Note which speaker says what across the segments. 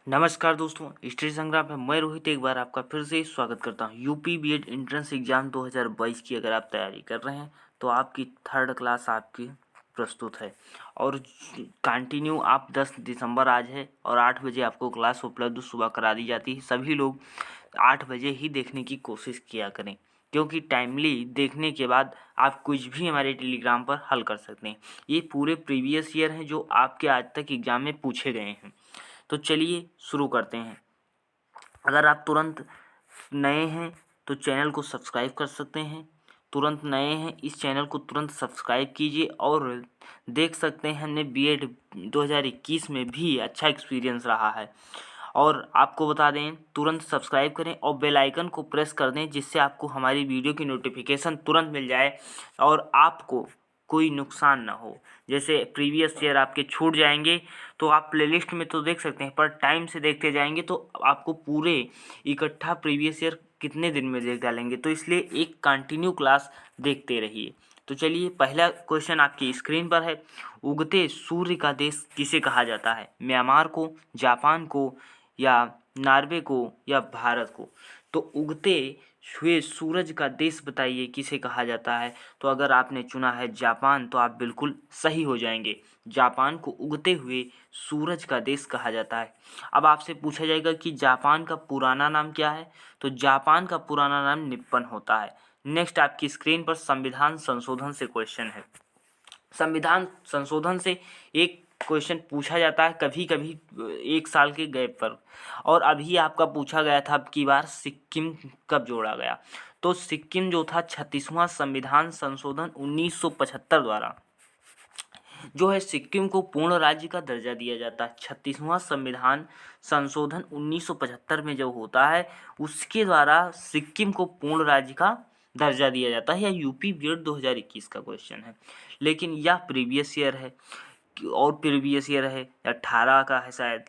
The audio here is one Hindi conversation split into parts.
Speaker 1: नमस्कार दोस्तों, हिस्ट्री संग्राम में मैं रोहित एक बार आपका फिर से स्वागत करता हूं। यूपी बीएड एंट्रेंस एग्जाम 2022 की अगर आप तैयारी कर रहे हैं तो आपकी थर्ड क्लास आपकी प्रस्तुत है। और कंटिन्यू आप 10 दिसंबर आज है और 8 बजे आपको क्लास उपलब्ध सुबह करा दी जाती है। सभी लोग 8 बजे ही देखने की कोशिश किया करें, क्योंकि टाइमली देखने के बाद आप कुछ भी हमारे टेलीग्राम पर हल कर सकते हैं। ये पूरे प्रीवियस ईयर हैं जो आपके आज तक एग्जाम में पूछे गए हैं। तो चलिए शुरू करते हैं। अगर आप तुरंत नए हैं तो चैनल को सब्सक्राइब कर सकते हैं। तुरंत नए हैं इस चैनल को तुरंत सब्सक्राइब कीजिए। और देख सकते हैं हमने बीएड 2021 में भी अच्छा एक्सपीरियंस रहा है। और आपको बता दें, तुरंत सब्सक्राइब करें और बेल आइकन को प्रेस कर दें, जिससे आपको हमारी वीडियो की नोटिफिकेशन तुरंत मिल जाए और आपको कोई नुकसान ना हो। जैसे प्रीवियस ईयर आपके छूट जाएंगे तो आप प्लेलिस्ट में तो देख सकते हैं, पर टाइम से देखते जाएंगे तो आपको पूरे इकट्ठा प्रीवियस ईयर कितने दिन में देख डालेंगे। तो इसलिए एक कंटिन्यू क्लास देखते रहिए। तो चलिए, पहला क्वेश्चन आपकी स्क्रीन पर है। उगते सूर्य का देश किसे कहा जाता है? म्यांमार को, जापान को, या नॉर्वे को, या भारत को? तो उगते हुए सूरज का देश बताइए किसे कहा जाता है। तो अगर आपने चुना है जापान तो आप बिल्कुल सही हो जाएंगे। जापान को उगते हुए सूरज का देश कहा जाता है। अब आपसे पूछा जाएगा कि जापान का पुराना नाम क्या है। तो जापान का पुराना नाम निप्पन होता है। नेक्स्ट आपकी स्क्रीन पर संविधान संशोधन से क्वेश्चन है। संविधान संशोधन से एक क्वेश्चन पूछा जाता है कभी कभी एक साल के गैप पर। और अभी आपका पूछा गया था, अब की बार सिक्किम कब जोड़ा गया। तो सिक्किम जो था 36वां संविधान संशोधन 1975 द्वारा जो है सिक्किम को पूर्ण राज्य का दर्जा दिया जाता है। 36वां संविधान संशोधन 1975 में जो होता है उसके द्वारा सिक्किम को पूर्ण राज्य का दर्जा दिया जाता है। या यूपी बीएड 2021 का क्वेश्चन है, लेकिन यह प्रीवियस ईयर है और प्रीवियस ईयर है 18 का है शायद।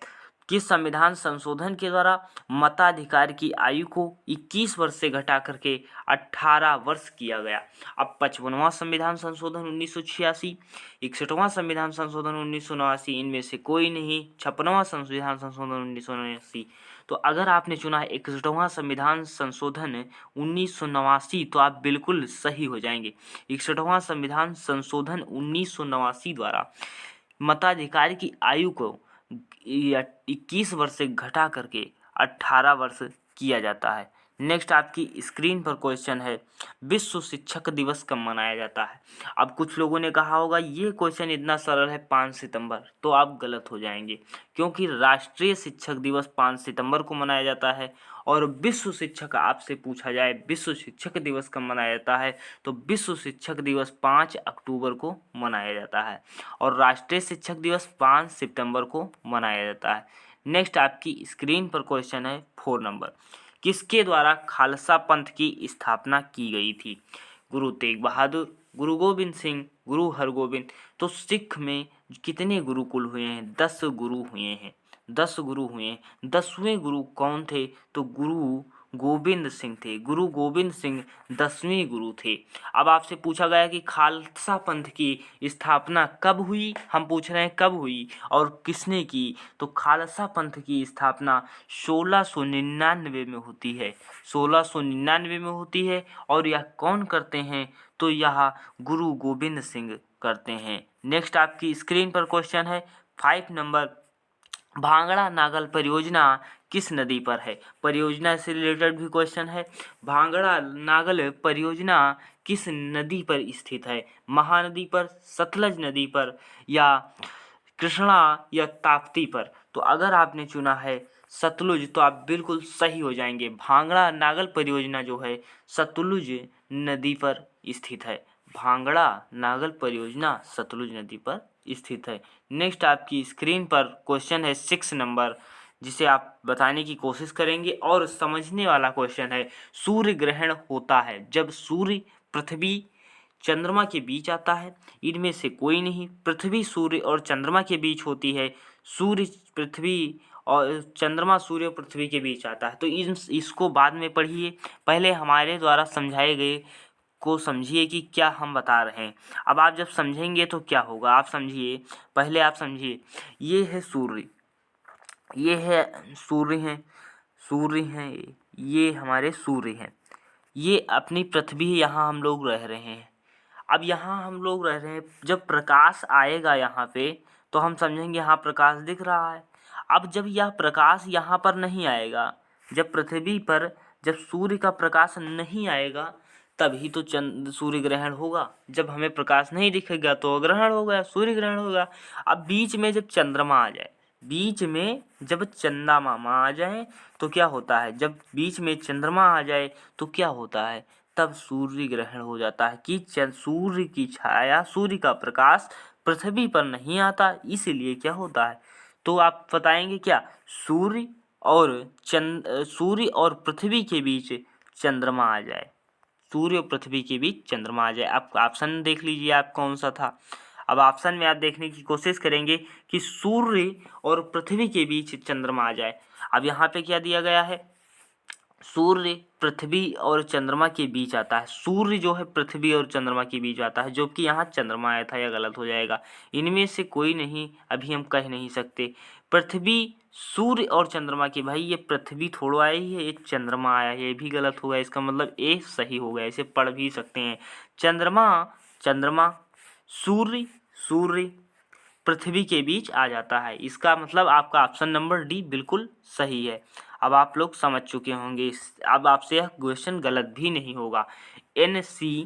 Speaker 1: किस संविधान संशोधन के द्वारा मताधिकार की आयु को 21 वर्ष से घटा करके 18 वर्ष किया गया? अब 55वां संविधान संशोधन 1986, 61वां संविधान संशोधन 1989, इनमें से कोई नहीं। 56वां संविधान संशोधन 1989। तो अगर आपने चुना है 61वां संविधान संशोधन 1989 तो आप बिल्कुल सही हो जाएंगे। 61वां संविधान संशोधन 1989 द्वारा मताधिकार की आयु को 21 वर्ष से घटा करके 18 वर्ष किया जाता है। नेक्स्ट आपकी स्क्रीन पर क्वेश्चन है, विश्व शिक्षक दिवस कब मनाया जाता है? अब कुछ लोगों ने कहा होगा ये क्वेश्चन इतना सरल है 5 सितंबर, तो आप गलत हो जाएंगे, क्योंकि राष्ट्रीय शिक्षक दिवस 5 सितंबर को मनाया जाता है। और विश्व शिक्षक आपसे पूछा जाए विश्व शिक्षक दिवस कब मनाया जाता है, तो विश्व शिक्षक दिवस 5 अक्टूबर को मनाया जाता है और राष्ट्रीय शिक्षक दिवस 5 सितंबर को मनाया जाता है। नेक्स्ट आपकी स्क्रीन पर क्वेश्चन है 4 नंबर, किसके द्वारा खालसा पंथ की स्थापना की गई थी? गुरु तेग बहादुर, गुरु गोविंद सिंह, गुरु हरगोविंद। तो सिख में कितने गुरुकुल हुए हैं? 10 गुरु हुए हैं। 10 गुरु हुए हैं। 10वें गुरु कौन थे? तो गुरु गोविंद सिंह थे। गुरु गोविंद सिंह 10वें गुरु थे। अब आपसे पूछा गया कि खालसा पंथ की स्थापना कब हुई? हम पूछ रहे हैं कब हुई और किसने की। तो खालसा पंथ की स्थापना 1699 में होती है। 1699 में होती है। और यह कौन करते हैं? तो यह गुरु गोविंद सिंह करते हैं। नेक्स्ट आपकी स्क्रीन पर क्वेश्चन है 5 नंबर, भांगड़ा नागल परियोजना किस नदी पर है? परियोजना से रिलेटेड भी क्वेश्चन है। भांगड़ा नागल परियोजना किस नदी पर स्थित है? महानदी पर, सतलज नदी पर, या कृष्णा या ताप्ती पर? तो अगर आपने चुना है सतलुज तो आप बिल्कुल सही हो जाएंगे। भांगड़ा नागल परियोजना जो है सतलुज नदी पर स्थित है। भांगड़ा नागल परियोजना सतलुज नदी पर स्थित है। नेक्स्ट आपकी स्क्रीन पर क्वेश्चन है 6 नंबर, जिसे आप बताने की कोशिश करेंगे और समझने वाला क्वेश्चन है। सूर्य ग्रहण होता है जब सूर्य, पृथ्वी, चंद्रमा के बीच आता है। इनमें से कोई नहीं। पृथ्वी सूर्य और चंद्रमा के बीच होती है। सूर्य, पृथ्वी और चंद्रमा सूर्य और पृथ्वी के बीच आता है। तो इसको बाद में पढ़िए, पहले हमारे द्वारा समझाए गए को समझिए कि क्या हम बता रहे हैं। अब आप जब समझेंगे तो क्या होगा, आप समझिए, पहले आप समझिए। ये है सूर्य। ये है सूर्य हैं, सूर्य हैं, ये हमारे सूर्य हैं। ये अपनी पृथ्वी, यहाँ हम लोग रह रहे हैं। अब यहाँ हम लोग रह रहे हैं, जब प्रकाश आएगा यहाँ पे तो हम समझेंगे यहाँ प्रकाश दिख रहा है। अब जब यह प्रकाश यहाँ पर नहीं आएगा, जब पृथ्वी पर जब सूर्य का प्रकाश नहीं आएगा तभी तो सूर्य ग्रहण होगा। जब हमें प्रकाश नहीं दिखेगा तो ग्रहण होगा, सूर्य ग्रहण होगा। अब बीच में जब चंद्रमा आ जाए, बीच में जब चंदा मामा आ जाए तो क्या होता है, जब बीच में चंद्रमा आ जाए तो क्या होता है, तब सूर्य ग्रहण हो जाता है कि सूर्य की छाया, सूर्य का प्रकाश पृथ्वी पर नहीं आता, इसीलिए क्या होता है। तो आप बताएंगे क्या, सूर्य और सूर्य और पृथ्वी के बीच चंद्रमा आ जाए, सूर्य और पृथ्वी के बीच चंद्रमा आ जाए। आप ऑप्शन देख लीजिए आप कौन सा था। अब ऑप्शन में आप देखने की कोशिश करेंगे कि सूर्य और पृथ्वी के बीच चंद्रमा आ जाए। अब यहाँ पे क्या दिया गया है, सूर्य पृथ्वी और चंद्रमा के बीच आता है, सूर्य जो है पृथ्वी और चंद्रमा के बीच आता है, जो कि यहाँ चंद्रमा आया था, यह गलत हो जाएगा। इनमें से कोई नहीं, अभी हम कह नहीं सकते। पृथ्वी, सूर्य और चंद्रमा की, भाई ये पृथ्वी थोड़ा आई है, ये चंद्रमा आया है, ये भी गलत होगा। इसका मतलब ए सही होगा, इसे पढ़ भी सकते हैं। चंद्रमा, चंद्रमा, सूर्य, सूर्य पृथ्वी के बीच आ जाता है। इसका मतलब आपका ऑप्शन नंबर डी बिल्कुल सही है। अब आप लोग समझ चुके होंगे, अब आपसे यह क्वेश्चन गलत भी नहीं होगा। NCTE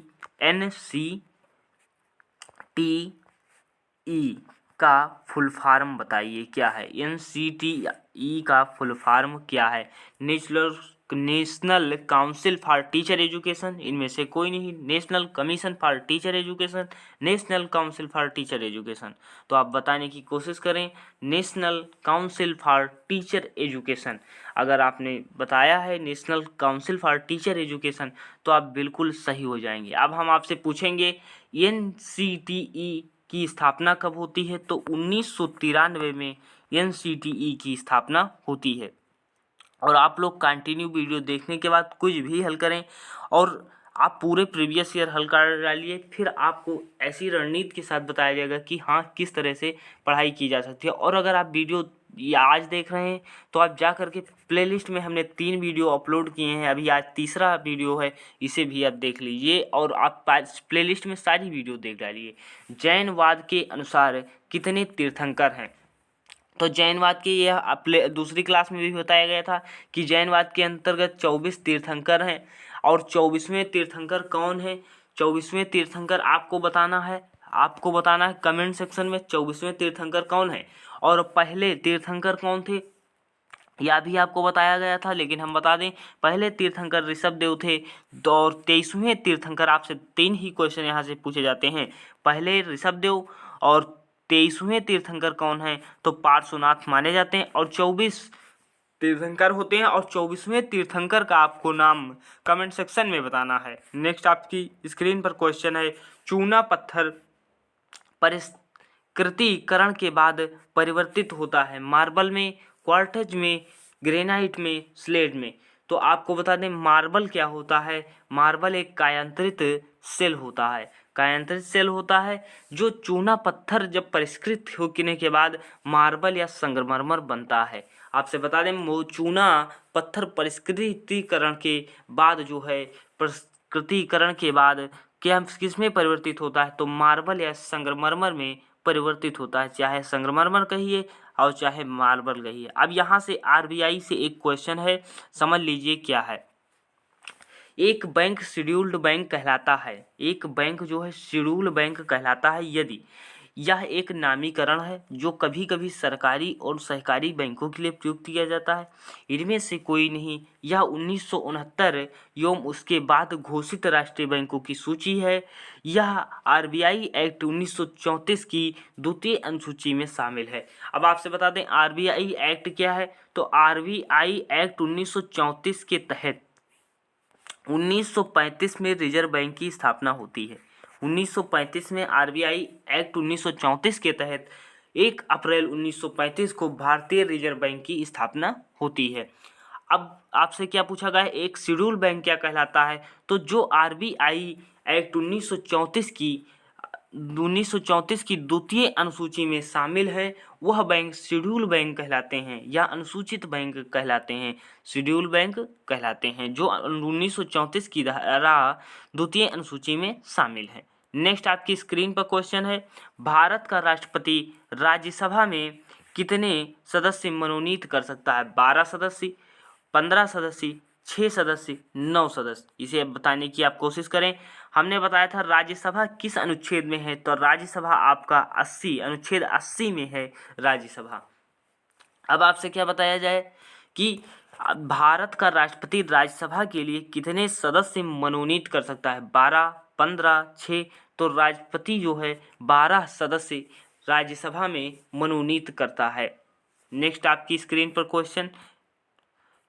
Speaker 1: का फुल फॉर्म बताइए क्या है। NCTE का फुल फॉर्म क्या है। National council for teacher education, इनमें से कोई नहीं। National commission for teacher education, national council for teacher education. तो आप बताने की कोशिश करें, national council for teacher education. अगर आपने बताया है national council for teacher education तो आप बिल्कुल सही हो जाएंगे। अब हम आपसे पूछेंगे NCTE की स्थापना कब होती है, तो 1993 में NCTE की स्थापना होती है। और आप लोग कंटिन्यू वीडियो देखने के बाद कुछ भी हल करें और आप पूरे प्रीवियस ईयर हल कर डालिए, फिर आपको ऐसी रणनीति के साथ बताया जाएगा कि हाँ किस तरह से पढ़ाई की जा सकती है। और अगर आप वीडियो ये आज देख रहे हैं तो आप जा करके प्लेलिस्ट में हमने 3 वीडियो अपलोड किए हैं, अभी आज तीसरा वीडियो है, इसे भी आप देख लीजिए और आप प्लेलिस्ट में सारी वीडियो देख डालिए। जैनवाद के अनुसार कितने तीर्थंकर हैं, तो जैनवाद के यह दूसरी क्लास में भी बताया गया था कि जैनवाद के अंतर्गत 24 तीर्थंकर हैं। और 24वें तीर्थंकर कौन है, 24वें तीर्थंकर आपको बताना है, आपको बताना है कमेंट सेक्शन में 24वें तीर्थंकर कौन है। और पहले तीर्थंकर कौन थे यह भी आपको बताया गया था, लेकिन हम बता दें पहले तीर्थंकर ऋषभदेव थे। और 23वें तीर्थंकर, आपसे 3 ही क्वेश्चन यहाँ से पूछे जाते हैं, पहले ऋषभदेव और 23वें तीर्थंकर कौन है, तो पार्श्वनाथ माने जाते हैं। और 24 तीर्थंकर होते हैं और 24वें तीर्थंकर का आपको नाम कमेंट सेक्शन में बताना है। नेक्स्ट आपकी स्क्रीन पर क्वेश्चन है, चूना पत्थर परिष्कृतिकरण के बाद परिवर्तित होता है मार्बल में, क्वार्ट्ज में, ग्रेनाइट में, स्लेट में। तो आपको बता दें मार्बल क्या होता है, मार्बल एक कायांतरित सेल होता है, कायांतरित सेल होता है। जो चूना पत्थर जब परिष्कृत होने के बाद मार्बल या संगमरमर बनता है। आपसे बता दें चूना पत्थर परिष्कृतिकरण के बाद जो है, परिष्कृतिकरण के बाद क्या किसमें परिवर्तित होता है, तो मार्बल या संगमरमर में परिवर्तित होता है, चाहे संगमरमर कहिए और चाहे मार्बल कहिए। अब यहाँ से RBI से एक क्वेश्चन है, समझ लीजिए क्या है। एक बैंक शेड्यूल्ड बैंक कहलाता है, एक बैंक जो है शेड्यूल्ड बैंक कहलाता है यदि यह एक नामीकरण है जो कभी कभी सरकारी और सहकारी बैंकों के लिए प्रयुक्त किया जाता है। इनमें से कोई नहीं, यह 1969 एवं उसके बाद घोषित राष्ट्रीय बैंकों की सूची है। यह RBI एक्ट 1934 की द्वितीय अनुसूची में शामिल है। अब आपसे बता दें RBI एक्ट क्या है, तो RBI एक्ट 1934 के तहत 1935 में रिजर्व बैंक की स्थापना होती है। 1935 में RBI एक्ट 1934 के तहत 1 अप्रैल 1935 को भारतीय रिजर्व बैंक की स्थापना होती है। अब आपसे क्या पूछा गया है, एक शेड्यूल बैंक क्या कहलाता है, तो जो RBI एक्ट 1934 की 1934 की द्वितीय अनुसूची में शामिल है वह बैंक शेड्यूल बैंक कहलाते हैं या अनुसूचित बैंक कहलाते हैं। शेड्यूल बैंक कहलाते हैं जो 1934 की धारा द्वितीय अनुसूची में शामिल है। नेक्स्ट आपकी स्क्रीन पर क्वेश्चन है, भारत का राष्ट्रपति राज्यसभा में कितने सदस्य मनोनीत कर सकता है? 12 सदस्य, 15 सदस्य, 6 सदस्य, 9 सदस्य। इसे बताने की आप कोशिश करें। हमने बताया था राज्यसभा किस अनुच्छेद में है, तो राज्यसभा आपका 80 अनुच्छेद 80 में है राज्यसभा। अब आपसे क्या बताया जाए कि भारत का राष्ट्रपति राज्यसभा के लिए कितने सदस्य मनोनीत कर सकता है? 12, 15, 6। तो राष्ट्रपति जो है 12 सदस्य राज्यसभा में मनोनीत करता है। नेक्स्ट आपकी स्क्रीन पर क्वेश्चन,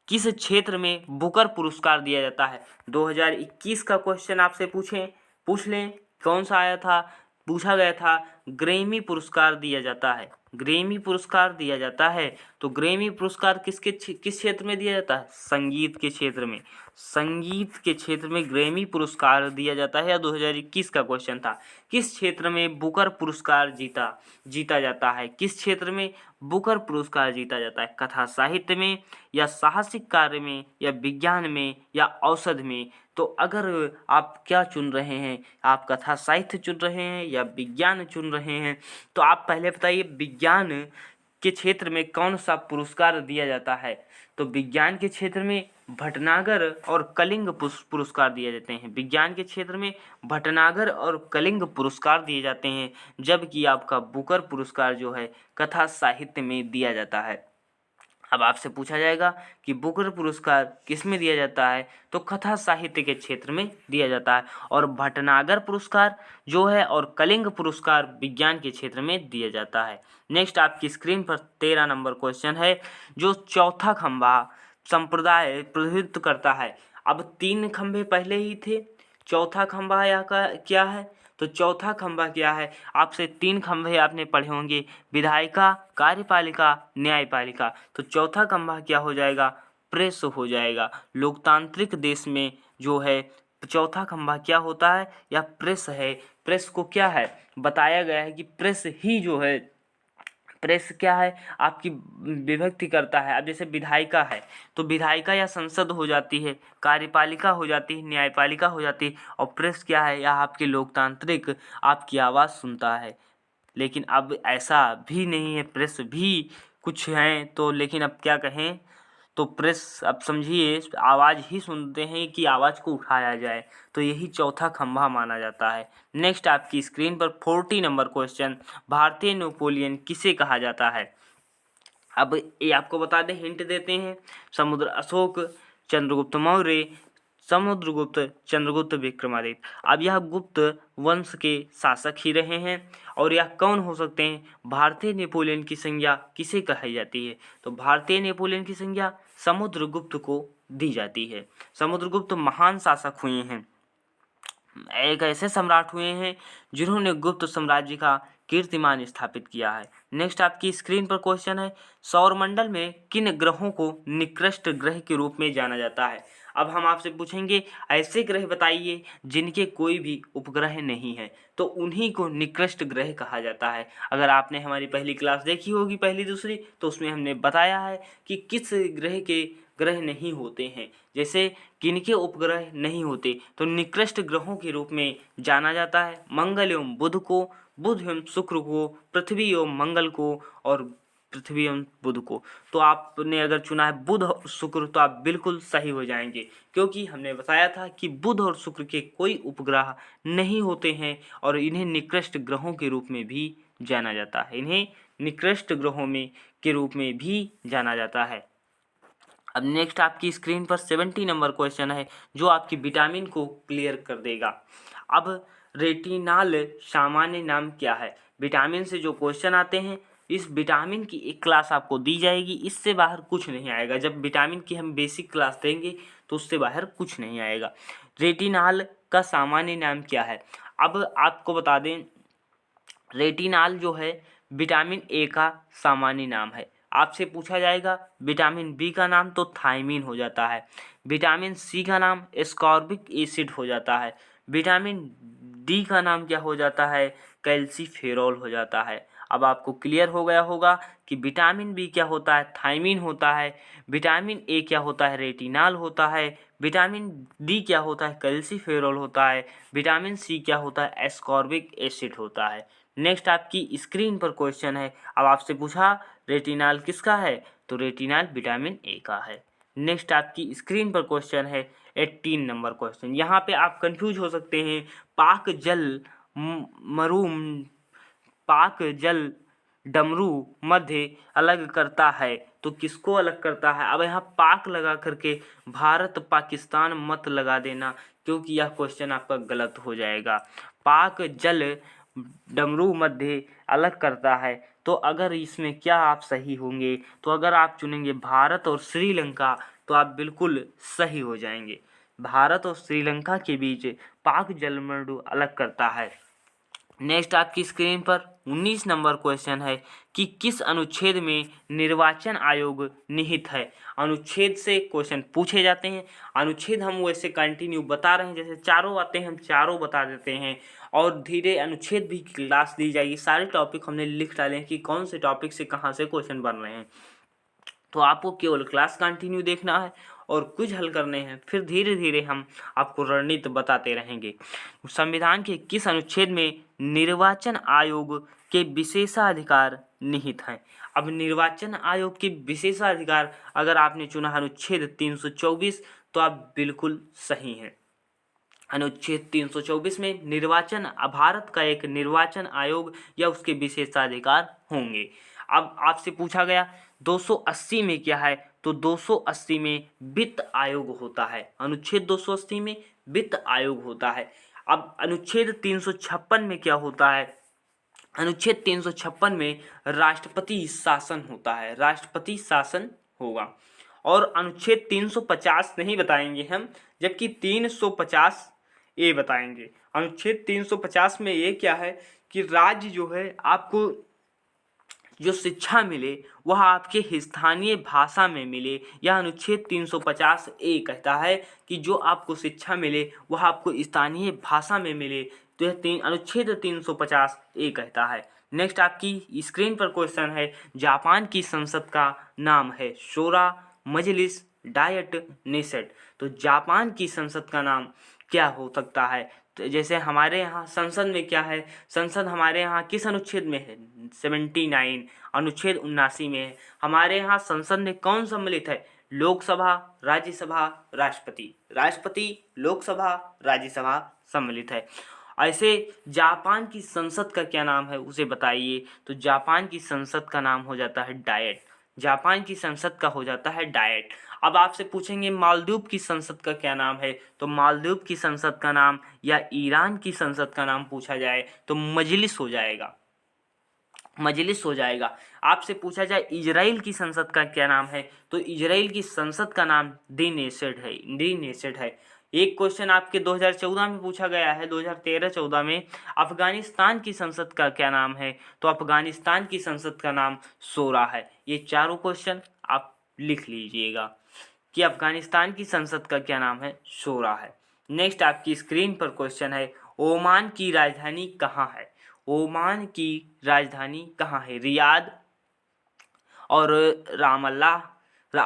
Speaker 1: किस क्षेत्र में बुकर पुरस्कार दिया जाता है? 2021 का क्वेश्चन आपसे पूछ लें कौन सा आया था, पूछा गया था ग्रैमी पुरस्कार दिया जाता है। ग्रैमी पुरस्कार दिया जाता है तो ग्रैमी पुरस्कार किस क्षेत्र में दिया जाता है? संगीत के क्षेत्र में। संगीत के क्षेत्र में ग्रैमी पुरस्कार दिया जाता है। 2021 का क्वेश्चन था किस क्षेत्र में बुकर पुरस्कार जीता जाता है? किस क्षेत्र में बुकर पुरस्कार जीता जाता है? कथा साहित्य में या साहसिक कार्य में या विज्ञान में या औषध में? तो अगर आप क्या चुन रहे हैं, आप कथा साहित्य चुन रहे हैं या विज्ञान चुन रहे हैं, तो आप पहले बताइए विज्ञान के क्षेत्र में कौन सा पुरस्कार दिया जाता है? तो विज्ञान के क्षेत्र में भटनागर और कलिंग पुरस्कार दिए जाते हैं। विज्ञान के क्षेत्र में भटनागर और कलिंग पुरस्कार दिए जाते हैं, जबकि आपका बुकर पुरस्कार जो है कथा साहित्य में दिया जाता है। अब आपसे पूछा जाएगा कि बुकर पुरस्कार किस में दिया जाता है, तो कथा साहित्य के क्षेत्र में दिया जाता है, और भटनागर पुरस्कार जो है और कलिंग पुरस्कार विज्ञान के क्षेत्र में दिया जाता है। नेक्स्ट आपकी स्क्रीन पर 13 नंबर क्वेश्चन है, जो चौथा खंभा संप्रदाय प्रतिनिधित्व करता है। अब 3 खंभे पहले ही थे, चौथा खंभा यहाँ का क्या है? तो चौथा खंभा क्या है? आपसे 3 खंभे आपने पढ़े होंगे, विधायिका, कार्यपालिका, न्यायपालिका। तो चौथा खंभा क्या हो जाएगा? प्रेस हो जाएगा। लोकतांत्रिक देश में जो है चौथा खंभा क्या होता है? या प्रेस है। प्रेस को क्या है बताया गया है कि प्रेस ही जो है, प्रेस क्या है आपकी विभक्ति करता है। अब जैसे विधायिका है तो विधायिका या संसद हो जाती है, कार्यपालिका हो जाती है, न्यायपालिका हो जाती है, और प्रेस क्या है? यह आपकी लोकतांत्रिक आपकी आवाज़ सुनता है। लेकिन अब ऐसा भी नहीं है, प्रेस भी कुछ हैं तो, लेकिन अब क्या कहें, तो प्रेस अब समझिए आवाज़ ही सुनते हैं कि आवाज़ को उठाया जाए, तो यही चौथा खंभा माना जाता है। नेक्स्ट आपकी स्क्रीन पर 40 नंबर क्वेश्चन, भारतीय नेपोलियन किसे कहा जाता है? अब ये आपको बता दें, हिंट देते हैं, समुद्र अशोक, चंद्रगुप्त मौर्य, समुद्रगुप्त, चंद्रगुप्त विक्रमादित्य। अब यह गुप्त वंश के शासक ही रहे हैं। और यह कौन हो सकते हैं? भारतीय नेपोलियन की संज्ञा किसे कही जाती है? तो भारतीय नेपोलियन की संज्ञा समुद्रगुप्त को दी जाती है। समुद्रगुप्त महान शासक हुए हैं, एक ऐसे सम्राट हुए हैं जिन्होंने गुप्त साम्राज्य का कीर्तिमान स्थापित किया है। नेक्स्ट आपकी स्क्रीन पर क्वेश्चन है, सौरमंडल में किन ग्रहों को निकृष्ट ग्रह के रूप में जाना जाता है? अब हम आपसे पूछेंगे ऐसे ग्रह बताइए जिनके कोई भी उपग्रह नहीं है, तो उन्हीं को निकृष्ट ग्रह कहा जाता है। अगर आपने हमारी पहली क्लास देखी होगी, पहली दूसरी, तो उसमें हमने बताया है कि किस ग्रह नहीं होते हैं, जैसे किनके उपग्रह नहीं होते, तो निकृष्ट ग्रहों के रूप में जाना जाता है मंगल एवं बुध को, बुध एवं शुक्र को, पृथ्वी एवं मंगल को, और पृथ्वी एवं बुध को। तो आपने अगर चुना है बुध और शुक्र तो आप बिल्कुल सही हो जाएंगे, क्योंकि हमने बताया था कि बुध और शुक्र के कोई उपग्रह नहीं होते हैं और इन्हें निकृष्ट ग्रहों के रूप में भी जाना जाता है। इन्हें निकृष्ट ग्रहों में के रूप में भी जाना जाता है। अब नेक्स्ट आपकी स्क्रीन पर 70 नंबर क्वेश्चन है, जो आपकी विटामिन को क्लियर कर देगा। अब रेटिनाल सामान्य नाम क्या है? विटामिन से जो क्वेश्चन आते हैं, इस विटामिन की एक क्लास आपको दी जाएगी, इससे बाहर कुछ नहीं आएगा। जब विटामिन की हम बेसिक क्लास देंगे तो उससे बाहर कुछ नहीं आएगा। रेटिनाल का सामान्य नाम क्या है? अब आपको बता दें, रेटिनाल जो है विटामिन ए का सामान्य नाम है। आपसे पूछा जाएगा विटामिन बी का नाम, तो थायमीन हो जाता है। विटामिन सी का नाम एस्कॉर्बिक एसिड हो जाता है। विटामिन डी का नाम क्या हो जाता है, कैल्सीफेरॉल हो जाता है। अब आपको क्लियर हो गया होगा कि विटामिन बी क्या होता है, थायमीन होता है। विटामिन ए क्या होता है, रेटिनॉल होता है। विटामिन डी क्या होता है, कैल्सीफेरॉल होता है। विटामिन सी क्या होता है, एस्कॉर्बिक एसिड होता है। नेक्स्ट आपकी स्क्रीन पर क्वेश्चन है। अब आपसे पूछा रेटिनॉल किसका है, तो रेटिनॉल विटामिन ए का है। नेक्स्ट आपकी स्क्रीन पर क्वेश्चन है 18 नंबर क्वेश्चन। यहाँ पे आप कंफ्यूज हो सकते हैं। पाक जल मरूम पाक जल डमरू मध्य अलग करता है, तो किसको अलग करता है। अब यहाँ पाक लगा करके भारत पाकिस्तान मत लगा देना, क्योंकि यह क्वेश्चन आपका गलत हो जाएगा। पाक जल डमरू मध्य अलग करता है, तो अगर इसमें क्या आप सही होंगे, तो अगर आप चुनेंगे भारत और श्रीलंका तो आप बिल्कुल सही हो जाएंगे। भारत और श्रीलंका के बीच पाक जलमंडू अलग करता है। नेक्स्ट आपकी स्क्रीन पर 19 नंबर क्वेश्चन है कि किस अनुच्छेद में निर्वाचन आयोग निहित है। अनुच्छेद से क्वेश्चन पूछे जाते हैं। अनुच्छेद हम वैसे कंटिन्यू बता रहे हैं, जैसे चारों आते हैं हम चारों बता देते हैं, और धीरे अनुच्छेद भी क्लास दी जाएगी। सारे टॉपिक हमने लिख डाले हैं कि कौन से टॉपिक से कहाँ से क्वेश्चन बन रहे हैं, तो आपको केवल क्लास कंटिन्यू देखना है और कुछ हल करने हैं, फिर धीरे धीरे हम आपको रणनीति बताते रहेंगे। संविधान के किस अनुच्छेद में निर्वाचन आयोग के विशेषाधिकार निहित हैं। अब निर्वाचन आयोग के विशेषाधिकार अगर आपने चुना अनुच्छेद 324 तो आप बिल्कुल सही हैं। अनुच्छेद 324 में निर्वाचन भारत का एक निर्वाचन आयोग या उसके विशेषाधिकार होंगे। अब आपसे पूछा गया 280 में क्या है, तो 280 में वित्त आयोग होता है। अनुच्छेद 280 में वित्त आयोग होता है। अब अनुच्छेद 356 में क्या होता है, अनुच्छेद 356 में राष्ट्रपति शासन होता है, राष्ट्रपति शासन होगा। और अनुच्छेद 350 नहीं बताएंगे हम, जबकि 350 ए बताएंगे। अनुच्छेद 350 में ये क्या है कि राज्य जो है आपको जो शिक्षा मिले वह आपके स्थानीय भाषा में मिले। यह अनुच्छेद 350 ए कहता है कि जो आपको शिक्षा मिले वह आपको स्थानीय भाषा में मिले, तो यह अनुच्छेद 350 ए कहता है। नेक्स्ट आपकी स्क्रीन पर क्वेश्चन है, जापान की संसद का नाम है शोरा, मजलिस, डायट, नेसेट। तो जापान की संसद का नाम क्या हो सकता है, तो जैसे हमारे यहाँ संसद में क्या है, संसद हमारे यहाँ किस अनुच्छेद में है, 79 अनुच्छेद 79 में है। हमारे यहाँ संसद में कौन सम्मिलित है, लोकसभा, राज्यसभा, राष्ट्रपति। राष्ट्रपति, लोकसभा, राज्यसभा सम्मिलित है। ऐसे जापान की संसद का क्या नाम है उसे बताइए, तो जापान की संसद का नाम हो जाता है डायट। जापान की संसद का हो जाता है डायट। अब आपसे पूछेंगे मालदीव की संसद का क्या नाम है, तो मालदीव की संसद का नाम या ईरान की संसद का नाम पूछा जाए तो मजलिस हो जाएगा, मजलिस हो जाएगा। आपसे पूछा जाए इजराइल की संसद का क्या नाम है, तो इजराइल की संसद का नाम दी नेसेड है, दी नेसेड है। एक क्वेश्चन आपके 2014 में पूछा गया है, 2013-14 में, अफगानिस्तान की संसद का क्या नाम है, तो अफगानिस्तान की संसद का नाम शोरा है। ये चारों क्वेश्चन आप लिख लीजिएगा कि अफगानिस्तान की संसद का क्या नाम है, शोरा है। नेक्स्ट आपकी स्क्रीन पर क्वेश्चन है, ओमान की राजधानी कहाँ है। ओमान की राजधानी कहाँ है, रियाद और रामल्लाह,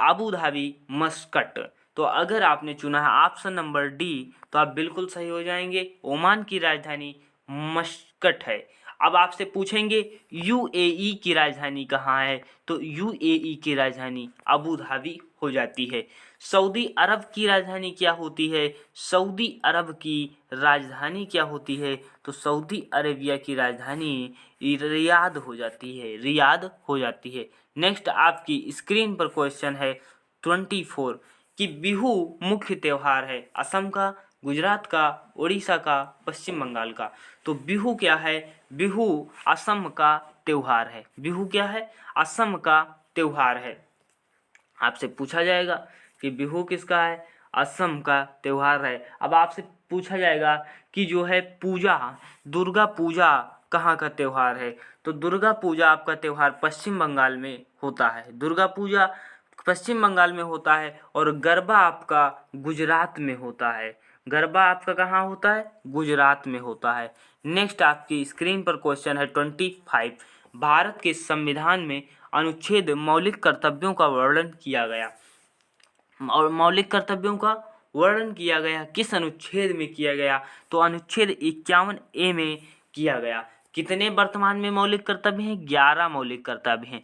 Speaker 1: अबू धाबी, मस्कट। तो अगर आपने चुना है ऑप्शन नंबर डी तो आप बिल्कुल सही हो जाएंगे। ओमान की राजधानी मस्कट है। अब आपसे पूछेंगे यूएई की राजधानी कहाँ है, तो यूएई की राजधानी अबू धाबी हो जाती है। सऊदी अरब की राजधानी क्या होती है, सऊदी अरब की राजधानी क्या होती है, तो सऊदी अरेबिया की राजधानी रियाद हो जाती है, रियाद हो जाती है। नेक्स्ट आपकी स्क्रीन पर क्वेश्चन है 24 कि बिहू मुख्य त्यौहार है असम का, गुजरात का, उड़ीसा का, पश्चिम बंगाल का। तो बिहू क्या है, बिहू असम का त्यौहार है। बिहू क्या है, असम का त्यौहार है। आपसे पूछा जाएगा कि बिहू किसका है, असम का त्यौहार है। अब आपसे पूछा जाएगा कि जो है पूजा, दुर्गा पूजा कहाँ का त्यौहार है, तो दुर्गा पूजा आपका त्यौहार पश्चिम बंगाल में होता है। दुर्गा पूजा पश्चिम बंगाल में होता है और गरबा आपका गुजरात में होता है। गरबा आपका कहाँ होता है? गुजरात में होता है। नेक्स्ट आपकी स्क्रीन पर क्वेश्चन है 25। भारत के संविधान में अनुच्छेद मौलिक कर्तव्यों का वर्णन किया गया। और मौलिक कर्तव्यों का वर्णन किया गया किस अनुच्छेद में किया गया? तो अनुच्छेद 51A में किया गया। कितने वर्तमान में मौलिक कर्तव्य हैं? 11 मौलिक कर्तव्य हैं।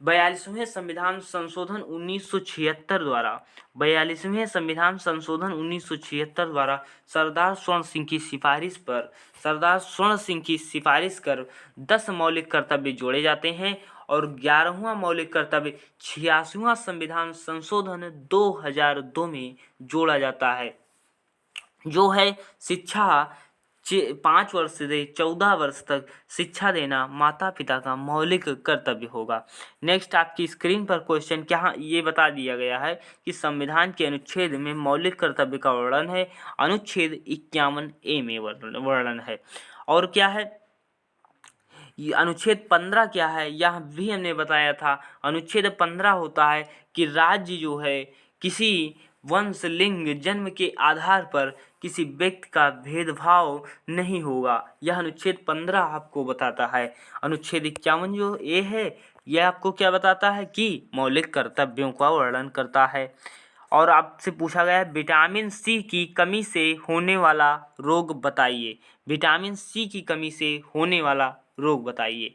Speaker 1: 42वें संविधान संशोधन 1976 द्वारा 42वें संविधान संशोधन 1976 द्वारा सरदार स्वर्ण सिंह की सिफारिश कर 10 मौलिक कर्तव्य जोड़े जाते हैं और 11वां मौलिक कर्तव्य 86वां संविधान संशोधन 2002 में जोड़ा जाता है, जो है शिक्षा 5 वर्ष से 14 वर्ष तक शिक्षा देना माता पिता का मौलिक कर्तव्य होगा। नेक्स्ट आपकी स्क्रीन पर क्वेश्चन क्या ये बता दिया गया है कि संविधान के अनुच्छेद में मौलिक कर्तव्य का वर्णन है। अनुच्छेद 51A में वर्णन है। और क्या है ये अनुच्छेद 15 क्या है? यह भी हमने बताया था। अनुच्छेद 15 होता है कि राज्य जो है किसी वंश, लिंग, जन्म के आधार पर किसी व्यक्ति का भेदभाव नहीं होगा। यह अनुच्छेद 15 आपको बताता है। अनुच्छेद 51 जो ए है यह आपको क्या बताता है कि मौलिक कर्तव्यों का वर्णन करता है। और आपसे पूछा गया है विटामिन सी की कमी से होने वाला रोग बताइए। विटामिन सी की कमी से होने वाला रोग बताइए।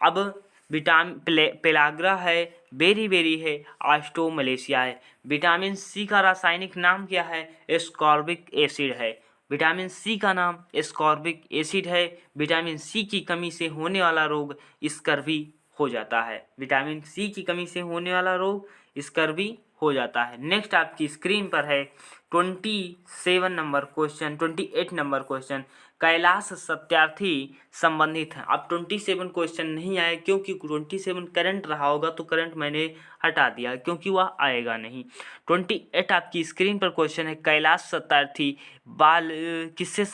Speaker 1: अब पेलाग्रा है, बेरी है, ऑस्ट्रोमलेशिया है। विटामिन सी का रासायनिक नाम क्या है? एस्कॉर्बिक एसिड है। विटामिन सी का नाम एस्कॉर्बिक एसिड है। विटामिन सी की कमी से होने वाला रोग स्कर्वी हो जाता है। विटामिन सी की कमी से होने वाला रोग स्कर्वी हो जाता है। नेक्स्ट आपकी स्क्रीन पर है 28 नंबर क्वेश्चन कैलाश सत्यार्थी संबंधित है। अब 27 क्वेश्चन नहीं आए क्योंकि 27 करंट रहा होगा तो करंट मैंने हटा दिया क्योंकि वह आएगा नहीं। 28 आपकी स्क्रीन पर क्वेश्चन है कैलाश सत्यार्थी बाल किससे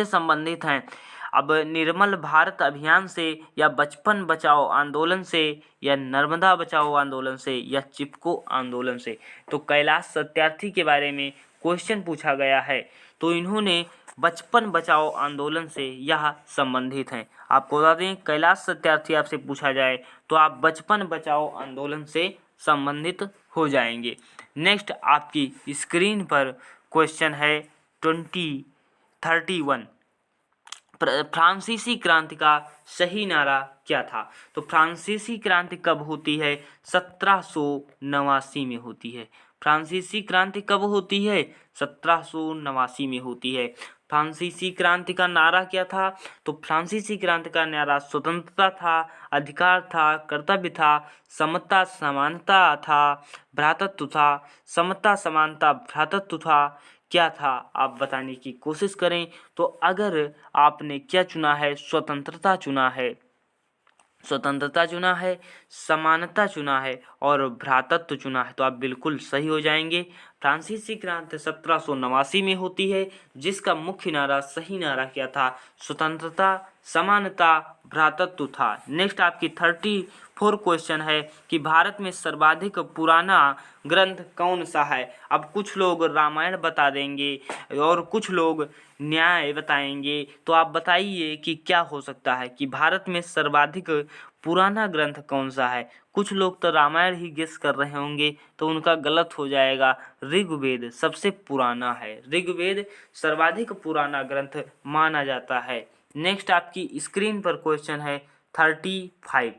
Speaker 1: संबंधित हैं? अब निर्मल भारत अभियान से या बचपन बचाओ आंदोलन से या नर्मदा बचाओ आंदोलन से या चिपको आंदोलन से। तो कैलाश सत्यार्थी के बारे में क्वेश्चन पूछा गया है तो इन्होंने बचपन बचाओ आंदोलन से यह संबंधित हैं। आपको बता दें कैलाश सत्यार्थी आपसे पूछा जाए तो आप बचपन बचाओ आंदोलन से संबंधित हो जाएंगे। नेक्स्ट आपकी स्क्रीन पर क्वेश्चन है 31 फ्रांसीसी क्रांति का सही नारा क्या था? तो फ्रांसीसी क्रांति कब होती है? 1789 में होती है। फ्रांसीसी क्रांति कब होती है? 1789 में होती है। फ्रांसीसी क्रांति का नारा क्या था? तो फ्रांसीसी क्रांति का नारा स्वतंत्रता था, अधिकार था, कर्तव्य था, समता समानता था, भ्रातृत्व था। समता समानता भ्रातृत्व था, क्या था आप बताने की कोशिश करें। तो अगर आपने क्या चुना है? स्वतंत्रता चुना है, समानता चुना है और भ्रातृत्व चुना है तो आप बिल्कुल सही हो जाएंगे। फ्रांसीसी क्रांति 1789 में होती है जिसका मुख्य नारा सही नारा क्या था? स्वतंत्रता, समानता, भ्रातृत्व था। नेक्स्ट आपकी 34 क्वेश्चन है कि भारत में सर्वाधिक पुराना ग्रंथ कौन सा है? अब कुछ लोग रामायण बता देंगे और कुछ लोग न्याय बताएंगे तो आप बताइए कि क्या हो सकता है कि भारत में सर्वाधिक पुराना ग्रंथ कौन सा है? कुछ लोग तो रामायण ही गेस कर रहे होंगे तो उनका गलत हो जाएगा। ऋग्वेद सबसे पुराना है। ऋग्वेद सर्वाधिक पुराना ग्रंथ माना जाता है। नेक्स्ट आपकी स्क्रीन पर क्वेश्चन है 35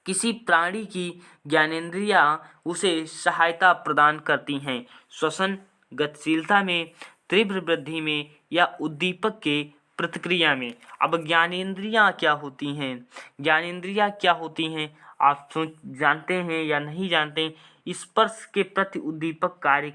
Speaker 1: किसी प्राणी की ज्ञानेंद्रियां उसे सहायता प्रदान करती हैं श्वसन, गतिशीलता में, तीव्र वृद्धि में या उद्दीपक के प्रतिक्रिया में। अब ज्ञानेंद्रियां क्या होती हैं? आप जानते हैं या नहीं जानते? स्पर्श के प्रति उद्दीपक कार्य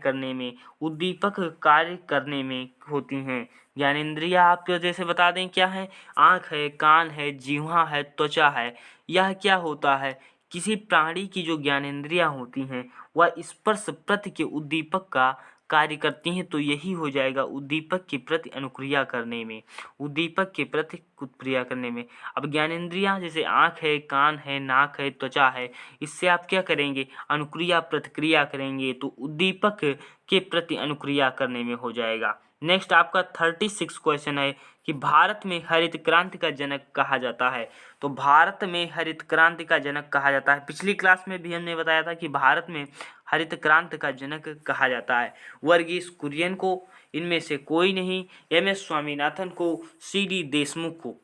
Speaker 1: करने में होती हैं। ज्ञानेंद्रियां आपको जैसे बता दें क्या है? आँख है, कान है, जिह्वा है, त्वचा है। यह क्या होता है? किसी प्राणी की जो ज्ञानेंद्रियां होती हैं वह स्पर्श प्रति के उद्दीपक का कार्य करती हैं, तो यही हो जाएगा उद्दीपक के प्रति अनुक्रिया करने में, उद्दीपक के प्रति प्रतिक्रिया करने में। अब ज्ञानेंद्रियां जैसे आँख है, कान है, नाक है, त्वचा है, इससे आप क्या करेंगे, अनुक्रिया प्रतिक्रिया करेंगे, तो उद्दीपक के प्रति अनुक्रिया करने में हो जाएगा। नेक्स्ट आपका 36 क्वेश्चन है कि भारत में हरित क्रांति का जनक कहा जाता है। तो भारत में हरित क्रांति का जनक कहा जाता है, पिछली क्लास में भी हमने बताया था कि भारत में हरित क्रांति का जनक कहा जाता है वर्गीस कुरियन को, इनमें से कोई नहीं, एम.एस. स्वामीनाथन को, सी.डी. देशमुख को।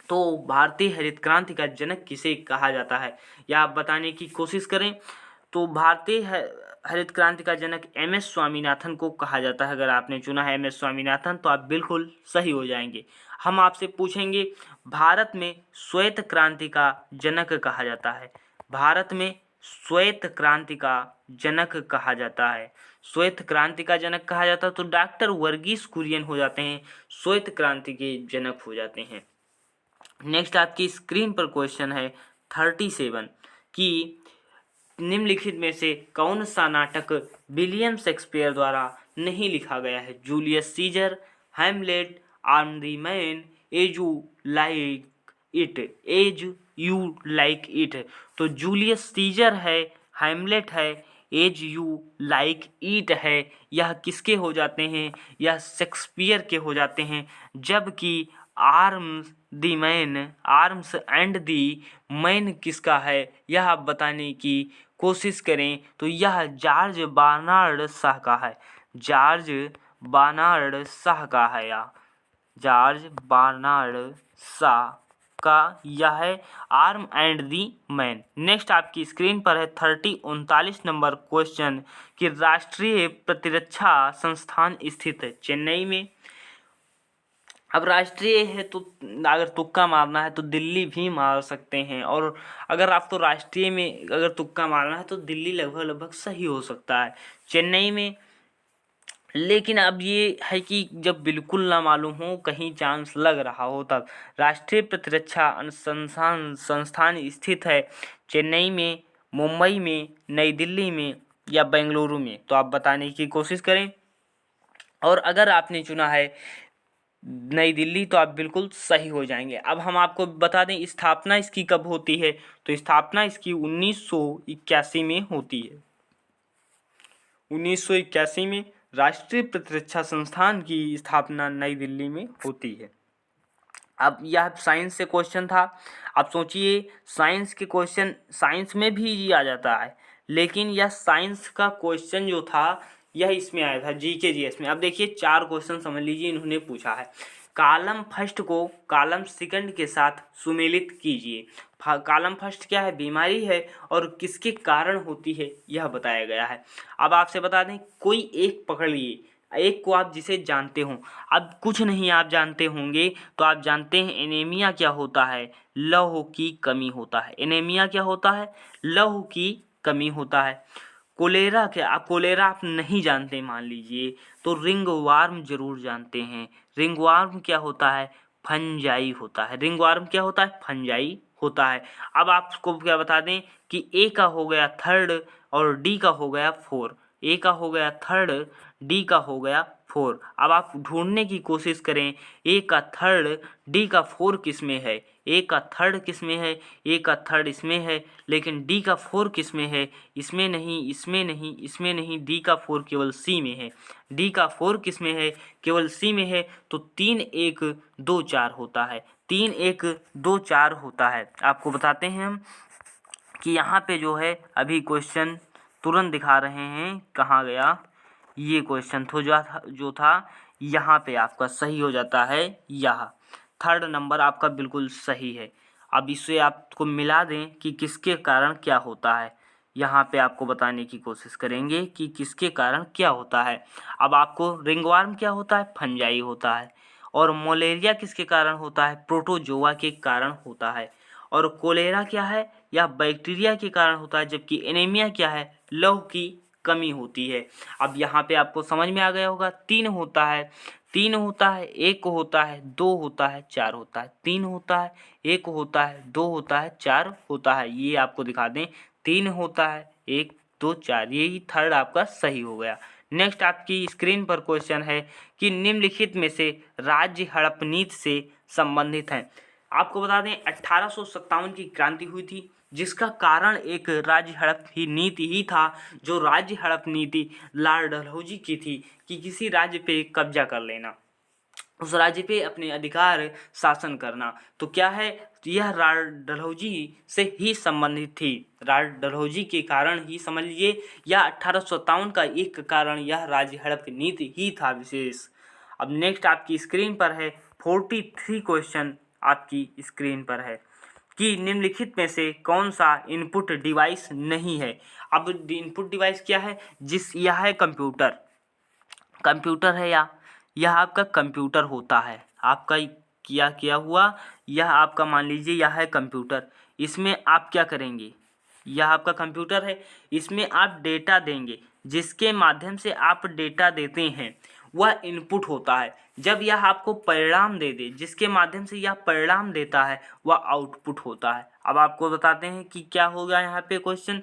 Speaker 1: तो भारतीय हरित क्रांति का जनक किसे कहा जाता है, या आप बताने की कोशिश करें। तो भारतीय हरित क्रांति का जनक एम.एस. स्वामीनाथन को कहा जाता है। अगर आपने चुना है एम.एस. स्वामीनाथन तो आप बिल्कुल सही हो जाएंगे। हम आपसे पूछेंगे भारत में श्वेत क्रांति का जनक कहा जाता है, भारत में श्वेत क्रांति का जनक कहा जाता है, श्वेत क्रांति का जनक कहा जाता है, तो डॉक्टर वर्गीस कुरियन हो जाते हैं, श्वेत क्रांति के जनक हो जाते हैं। नेक्स्ट आपकी स्क्रीन पर क्वेश्चन है 37 कि निम्नलिखित में से कौन सा नाटक विलियम शेक्सपियर द्वारा नहीं लिखा गया है, Julius Caesar, Hamlet, arm the man, as you like it, as you like it. तो जूलियस सीजर है, हैमलेट है, एज यू लाइक इट है, यह किसके हो जाते हैं, यह शेक्सपियर के हो जाते हैं। जबकि आर्म्स एंड दी मैन किसका है, यह आप बताने की कोशिश करें, तो यह जॉर्ज बर्नार्ड शॉ का है, जॉर्ज बर्नार्ड शॉ का है, या जॉर्ज बर्नार्ड शॉ का यह है arm and the man. Next आपकी स्क्रीन पर है 39 नंबर क्वेश्चन कि राष्ट्रीय प्रतिरक्षा संस्थान स्थित है चेन्नई में। अब राष्ट्रीय है तो अगर तुक्का मारना है तो दिल्ली भी मार सकते हैं, और अगर आपको राष्ट्रीय में अगर तुक्का मारना है तो दिल्ली लगभग सही हो सकता है, चेन्नई में। लेकिन अब ये है कि जब बिल्कुल ना मालूम हो, कहीं चांस लग रहा हो, तब राष्ट्रीय प्रतिरक्षा अनुसंधान संस्थान स्थित है चेन्नई में, मुंबई में, नई दिल्ली में या बेंगलुरु में, तो आप बताने की कोशिश करें। और अगर आपने चुना है नई दिल्ली तो आप बिल्कुल सही हो जाएंगे। अब हम आपको बता दें स्थापना इसकी कब होती है, तो स्थापना इसकी 1981 में होती है, 1981 में राष्ट्रीय प्रतिरक्षा संस्थान की स्थापना नई दिल्ली में होती है। अब यह साइंस से क्वेश्चन था। अब सोचिए साइंस के क्वेश्चन साइंस में भी आ जाता है, लेकिन यह साइंस का क्वेश्चन जो था यह इसमें आया था जीके जीएस में। अब देखिए 4 क्वेश्चन समझ लीजिए इन्होंने पूछा है, कॉलम फर्स्ट को कॉलम सेकंड के साथ सुमेलित कीजिए। कॉलम फर्स्ट क्या है, बीमारी है और किसके कारण होती है यह बताया गया है। अब आपसे बता दें कोई एक पकड़ लिए, एक को आप जिसे जानते हो, अब कुछ नहीं आप जानते होंगे तो आप जानते हैं एनीमिया क्या होता है, लौह की कमी होता है। एनीमिया क्या होता है, लौह की कमी होता है। कोलेरा क्या, आप कोलेरा आप नहीं जानते मान लीजिए, तो रिंगवार्म जरूर जानते हैं। रिंगवार्म क्या होता है, फंजाई होता है। रिंगवार्म क्या होता है, फंजाई होता है। अब आपको क्या बता दें कि ए का हो गया थर्ड और डी का हो गया 4, ए का हो गया थर्ड, डी का हो गया 4। अब आप ढूंढने की कोशिश करें ए का थर्ड डी का 4 किस में है, ए का थर्ड किस में है, ए का थर्ड इसमें है, लेकिन डी का 4 किस में है, इसमें नहीं, इसमें नहीं, इसमें नहीं, डी का 4 केवल सी में है, डी का 4 किस में है, केवल सी में है। तो 3 1 2 4 होता है, 3 1 2 4 होता है। आपको बताते हैं हम कि यहाँ पे जो है अभी क्वेश्चन तुरंत दिखा रहे हैं, कहाँ गया ये क्वेश्चन तो जो था यहाँ पे आपका सही हो जाता है, यह थर्ड नंबर आपका बिल्कुल सही है। अब इससे आपको मिला दें कि किसके कारण क्या होता है, यहाँ पे आपको बताने की कोशिश करेंगे कि किसके कारण क्या होता है। अब आपको रिंगवार्म क्या होता है, फंजाई होता है, और मलेरिया किसके कारण होता है, प्रोटोजोआ के कारण होता है, और कोलेरा क्या है, यह बैक्टीरिया के कारण होता है, जबकि एनीमिया क्या है, लौह की कमी होती है। अब यहाँ पे आपको समझ में आ गया होगा, 3 होता है, 3 होता है, 1 होता है, 2 होता है, 4 होता है, 3 होता है, 1 होता है, 2 होता है, 4 होता है। ये आपको दिखा दें 3 होता है, 1 2 4, यही थर्ड आपका सही हो गया। नेक्स्ट आपकी स्क्रीन पर क्वेश्चन है कि निम्नलिखित में से राज्य हड़प नीति से संबंधित है। आपको बता दें 1857 की क्रांति हुई थी, जिसका कारण एक राज्य हड़प ही नीति ही था। जो राज्य हड़प नीति लॉर्ड डलहौजी की थी कि किसी राज्य पे कब्जा कर लेना, उस राज्य पे अपने अधिकार शासन करना। तो क्या है, यह लॉर्ड डलहौजी से ही संबंधित थी। लॉर्ड डलहौजी के कारण ही समझ लीजिए, यह 1857 का एक कारण यह राज्य हड़प नीति ही था विशेष। अब नेक्स्ट आपकी स्क्रीन पर है 43 क्वेश्चन आपकी स्क्रीन पर है कि निम्नलिखित में से कौन सा इनपुट डिवाइस नहीं है। अब इनपुट डिवाइस क्या है, यह है कंप्यूटर। कंप्यूटर है या यह आपका कंप्यूटर होता है, आपका किया हुआ यह आपका मान लीजिए यह है कंप्यूटर। इसमें आप क्या करेंगे, यह आपका कंप्यूटर है, इसमें आप डेटा देंगे, जिसके माध्यम से आप डेटा देते हैं वह इनपुट होता है। जब यह आपको परिणाम दे दे, जिसके माध्यम से यह परिणाम देता है, वह आउटपुट होता है। अब आपको बताते हैं कि क्या होगा यहाँ पे क्वेश्चन,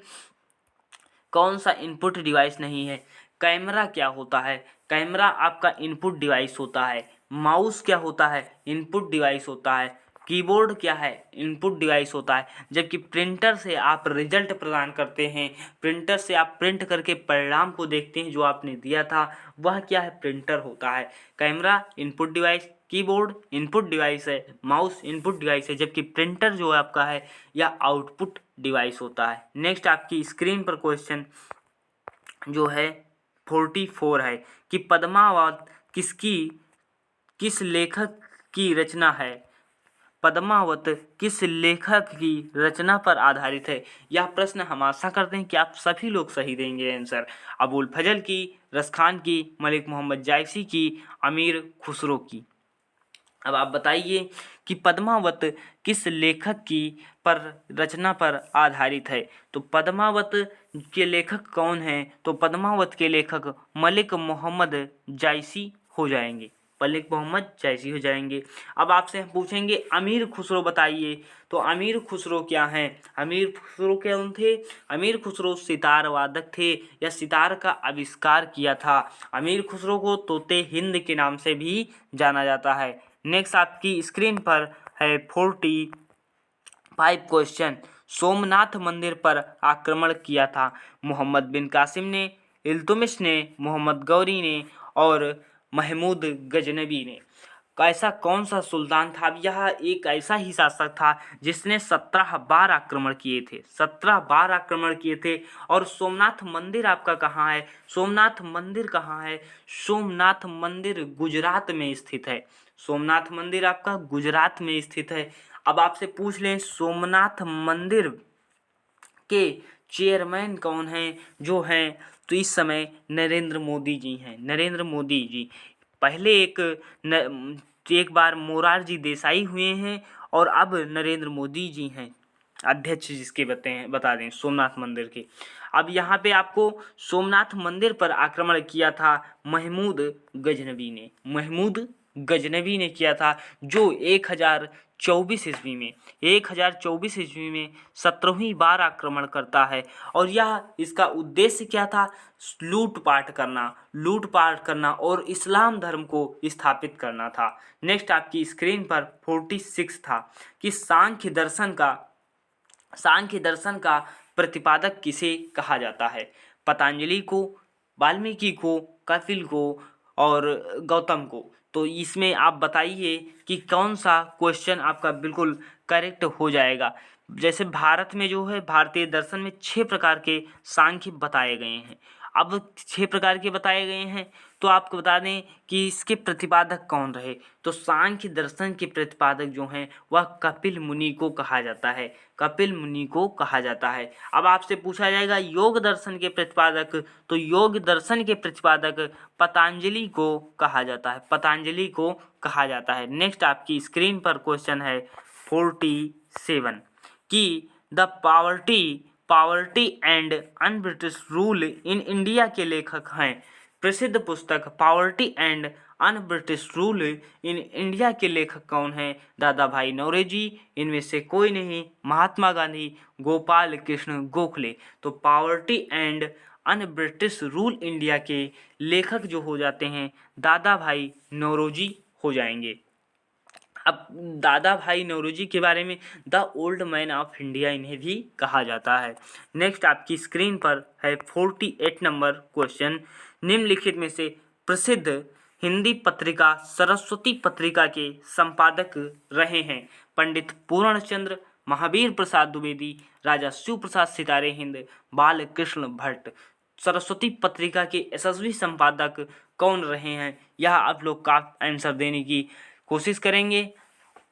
Speaker 1: कौन सा इनपुट डिवाइस नहीं है। कैमरा क्या होता है, कैमरा आपका इनपुट डिवाइस होता है। माउस क्या होता है, इनपुट डिवाइस होता है। कीबोर्ड क्या है, इनपुट डिवाइस होता है। जबकि प्रिंटर से आप रिजल्ट प्रदान करते हैं, प्रिंटर से आप प्रिंट करके परिणाम को देखते हैं जो आपने दिया था, वह क्या है, प्रिंटर होता है। Camera input device, keyboard input device है, माउस इनपुट डिवाइस है, जबकि प्रिंटर जो आपका है यह आउटपुट डिवाइस होता है। नेक्स्ट आपकी स्क्रीन पर क्वेश्चन जो है 44 है कि पद्मावत किस लेखक की रचना है। पद्मावत किस लेखक की रचना पर आधारित है। यह प्रश्न हम आशा करते हैं कि आप सभी लोग सही देंगे आंसर। अबुल फजल की, रसखान की, मलिक मोहम्मद जायसी की, अमीर खुसरो की। अब आप बताइए कि पद्मावत किस लेखक की पर रचना पर आधारित है। तो पद्मावत के लेखक कौन हैं, तो पद्मावत के लेखक मलिक मोहम्मद जायसी हो जाएंगे, मलिक मोहम्मद जायसी हो जाएंगे। अब आपसे हम पूछेंगे अमीर खुसरो बताइए। तो अमीर खुसरो क्या हैं, अमीर खुसरो कौन थे, अमीर खुसरो सितार वादक थे या सितार का आविष्कार किया था। अमीर खुसरो को तोते हिंद के नाम से भी जाना जाता है। नेक्स्ट आपकी स्क्रीन पर है 45 क्वेश्चन, सोमनाथ मंदिर पर आक्रमण किया था मोहम्मद बिन कासिम ने, इल्तुमिश ने, मोहम्मद गौरी ने और महमूद गजनबी ने। ऐसा कौन सा सुल्तान था। अब यह एक ऐसा ही शासक था जिसने 17 बार आक्रमण किए थे, 17 बार आक्रमण किए थे। और सोमनाथ मंदिर आपका कहाँ है, सोमनाथ मंदिर कहाँ है, सोमनाथ मंदिर गुजरात में स्थित है। सोमनाथ मंदिर आपका गुजरात में स्थित है। अब आपसे पूछ लें सोमनाथ मंदिर के चेयरमैन कौन हैं, जो हैं तो इस समय नरेंद्र मोदी जी हैं, नरेंद्र मोदी जी। पहले एक बार मोरारजी देसाई हुए हैं और अब नरेंद्र मोदी जी हैं अध्यक्ष, जिसके बता दें सोमनाथ मंदिर के। अब यहाँ पे आपको सोमनाथ मंदिर पर आक्रमण किया था महमूद गजनबी ने, महमूद गजनबी ने किया था, जो 1024 ईस्वी में 17वीं बार आक्रमण करता है। और यह इसका उद्देश्य क्या था, लूटपाट करना और इस्लाम धर्म को स्थापित करना था। नेक्स्ट आपकी स्क्रीन पर 46 था कि सांख्य दर्शन का प्रतिपादक किसे कहा जाता है। पतंजलि को, वाल्मीकि को, कपिल को और गौतम को। तो इसमें आप बताइए कि कौन सा क्वेश्चन आपका बिल्कुल करेक्ट हो जाएगा। जैसे भारत में जो है भारतीय दर्शन में 6 प्रकार के सांख्य बताए गए हैं। अब 6 प्रकार के बताए गए हैं, तो आपको बता दें कि इसके प्रतिपादक कौन रहे। तो सांख्य दर्शन के प्रतिपादक जो हैं वह कपिल मुनि को कहा जाता है, कपिल मुनि को कहा जाता है। अब आपसे पूछा जाएगा योग दर्शन के प्रतिपादक, तो योग दर्शन के प्रतिपादक पतंजलि को कहा जाता है, पतंजलि को कहा जाता है। नेक्स्ट आपकी स्क्रीन पर क्वेश्चन है 47 कि the poverty and un-British rule in India के लेखक हैं। प्रसिद्ध पुस्तक poverty and un-British rule in India के लेखक कौन हैं। दादा भाई नौरोजी, इनमें से कोई नहीं, महात्मा गांधी, गोपाल कृष्ण गोखले। तो poverty and un British rule India के लेखक जो हो जाते हैं दादा भाई नौरोजी हो जाएंगे। अब दादा भाई नौरोजी के बारे में the old man of India इन्हें भी कहा जाता है। नेक्स्ट आपकी स्क्रीन पर है 48 नंबर क्वेश्चन। निम्नलिखित में से प्रसिद्ध हिंदी पत्रिका सरस्वती पत्रिका के संपादक रहे हैं पंडित पूर्णचंद्र, महावीर प्रसाद द्विवेदी, राजा शिव प्रसाद सितारे हिंद, बाल कृष्ण भट्ट। सरस्वती पत्रिका के यशस्वी संपादक कौन रहे हैं, यह आप लोग का आंसर देने की कोशिश करेंगे।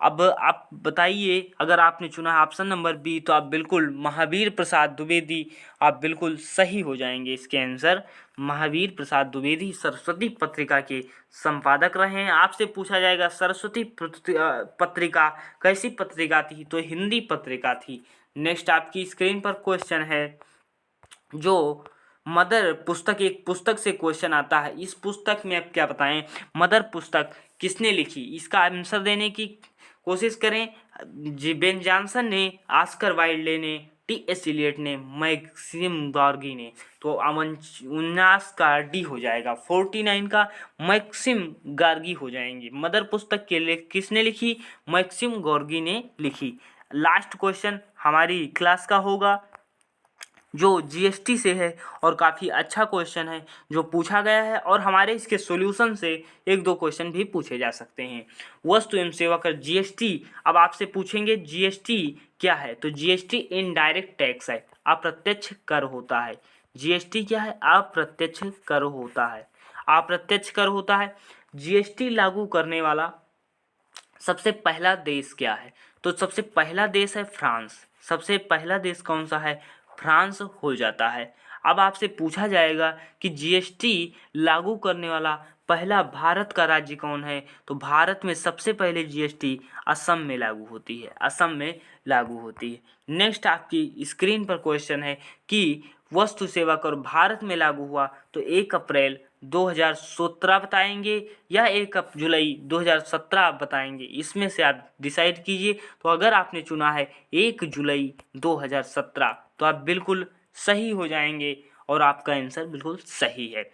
Speaker 1: अब आप बताइए, अगर आपने चुना है ऑप्शन नंबर बी तो आप बिल्कुल महावीर प्रसाद द्विवेदी, आप बिल्कुल सही हो जाएंगे। इसके आंसर महावीर प्रसाद द्विवेदी सरस्वती पत्रिका के संपादक रहे हैं। आपसे पूछा जाएगा सरस्वती पत्रिका कैसी पत्रिका थी, तो हिंदी पत्रिका थी। नेक्स्ट आपकी स्क्रीन पर क्वेश्चन है जो मदर पुस्तक, एक पुस्तक से क्वेश्चन आता है। इस पुस्तक में आप क्या बताएं, मदर पुस्तक किसने लिखी, इसका आंसर देने की कोशिश करें। बेन जॉनसन ने, ऑस्कर वाइल्ड ने, टी.एस. इलियट ने, मैक्सिम गॉर्की ने। तो 19 का डी हो जाएगा, 49 का मैक्सिम गॉर्की हो जाएंगे। मदर पुस्तक के लिए किसने लिखी, मैक्सिम गॉर्की ने लिखी। लास्ट क्वेश्चन हमारी क्लास का होगा जो जीएसटी से है और काफ़ी अच्छा क्वेश्चन है जो पूछा गया है, और हमारे इसके सॉल्यूशन से एक दो क्वेश्चन भी पूछे जा सकते हैं। वस्तु एवं सेवा कर जीएसटी, अब आपसे पूछेंगे जीएसटी क्या है, तो जीएसटी इनडायरेक्ट टैक्स है, अप्रत्यक्ष कर होता है। जीएसटी क्या है, अप्रत्यक्ष कर होता है, अप्रत्यक्ष कर होता है। जीएसटी लागू करने वाला सबसे पहला देश क्या है, तो सबसे पहला देश है फ्रांस। सबसे पहला देश कौन सा है, फ्रांस हो जाता है। अब आपसे पूछा जाएगा कि जीएसटी लागू करने वाला पहला भारत का राज्य कौन है, तो भारत में सबसे पहले जीएसटी असम में लागू होती है, असम में लागू होती है। नेक्स्ट आपकी स्क्रीन पर क्वेश्चन है कि वस्तु सेवा कर भारत में लागू हुआ तो 1 अप्रैल 2017 बताएंगे या 1 जुलाई 2017 बताएंगे, इसमें से आप डिसाइड कीजिए। तो अगर आपने चुना है 1 जुलाई 2017 तो आप बिल्कुल सही हो जाएंगे और आपका आंसर बिल्कुल सही है।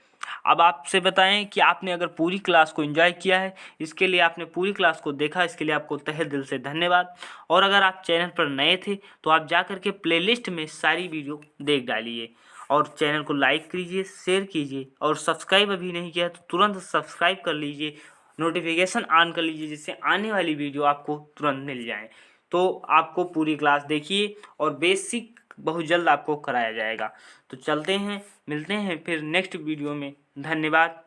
Speaker 1: अब आपसे बताएं कि आपने अगर पूरी क्लास को एंजॉय किया है, इसके लिए आपने पूरी क्लास को देखा, इसके लिए आपको तहे दिल से धन्यवाद। और अगर आप चैनल पर नए थे तो आप जा कर के प्लेलिस्ट में सारी वीडियो देख डालिए और चैनल को लाइक कीजिए, शेयर कीजिए, और सब्सक्राइब अभी नहीं किया तो तुरंत सब्सक्राइब कर लीजिए, नोटिफिकेशन ऑन कर लीजिए, जिससे आने वाली वीडियो आपको तुरंत मिल जाए। तो आपको पूरी क्लास देखिए और बेसिक बहुत जल्द आपको कराया जाएगा। तो चलते हैं, मिलते हैं फिर नेक्स्ट वीडियो में। धन्यवाद।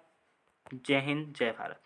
Speaker 1: जय हिंद, जय भारत।